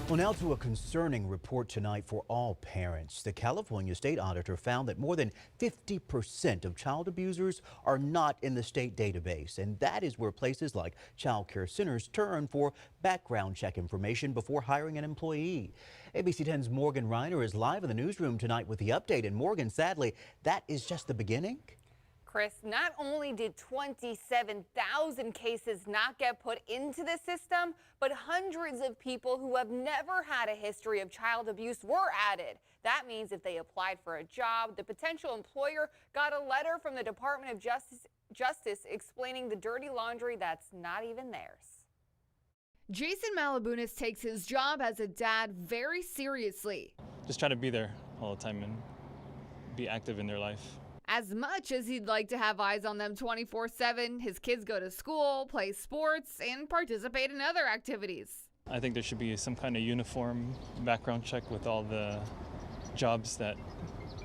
Well, now to a concerning report tonight for all parents. The California state auditor found that more than 50% of child abusers are not in the state database, and that is where places like child care centers turn for background check information before hiring an employee. ABC 10's Morgan Reiner is live in the newsroom tonight with the update. And Morgan, sadly, that is just the beginning. Chris, not only did 27,000 cases not get put into the system, but hundreds of people who have never had a history of child abuse were added. That means if they applied for a job, the potential employer got a letter from the Department of Justice explaining the dirty laundry that's not even theirs. Jason Malabunas takes his job as a dad very seriously. Just try to be there all the time and be active in their life. As much as he'd like to have eyes on them 24/7, his kids go to school, play sports, and participate in other activities. I think there should be some kind of uniform background check with all the jobs that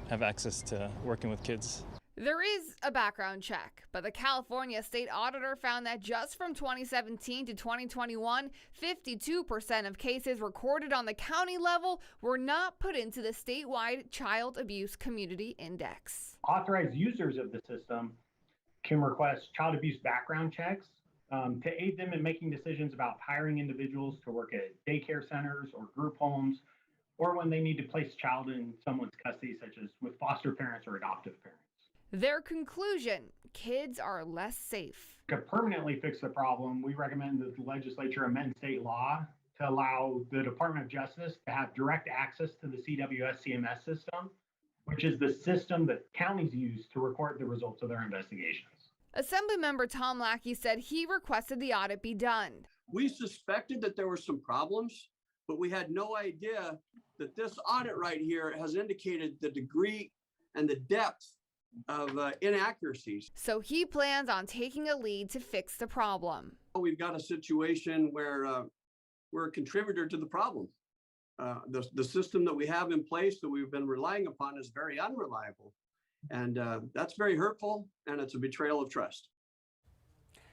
have access to working with kids. There is a background check, but the California state auditor found that just from 2017 to 2021, 52% of cases recorded on the county level were not put into the statewide Child Abuse Community Index. Authorized users of the system can request child abuse background checks to aid them in making decisions about hiring individuals to work at daycare centers or group homes, or when they need to place a child in someone's custody, such as with foster parents or adoptive parents. Their conclusion: kids are less safe. To permanently fix the problem, we recommend that the legislature amend state law to allow the Department of Justice to have direct access to the CWS CMS system, which is the system that counties use to record the results of their investigations. Assemblymember Tom Lackey said he requested the audit be done. We suspected that there were some problems, but we had no idea that this audit right here has indicated the degree and the depth of inaccuracies. So he plans on taking a lead to fix the problem. We've got a situation where we're a contributor to the problem. The system that we have in place that we've been relying upon is very unreliable. And that's very hurtful, and it's a betrayal of trust.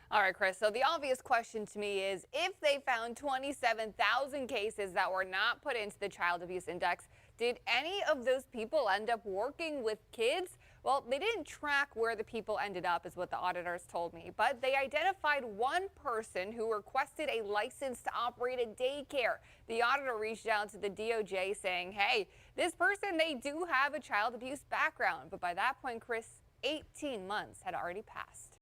All right, Chris, so the obvious question to me is, if they found 27,000 cases that were not put into the Child Abuse Index, did any of those people end up working with kids? Well, they didn't track where the people ended up, is what the auditors told me, but they identified one person who requested a license to operate a daycare. The auditor reached out to the DOJ saying, hey, this person, they do have a child abuse background. But by that point, Chris, 18 months had already passed.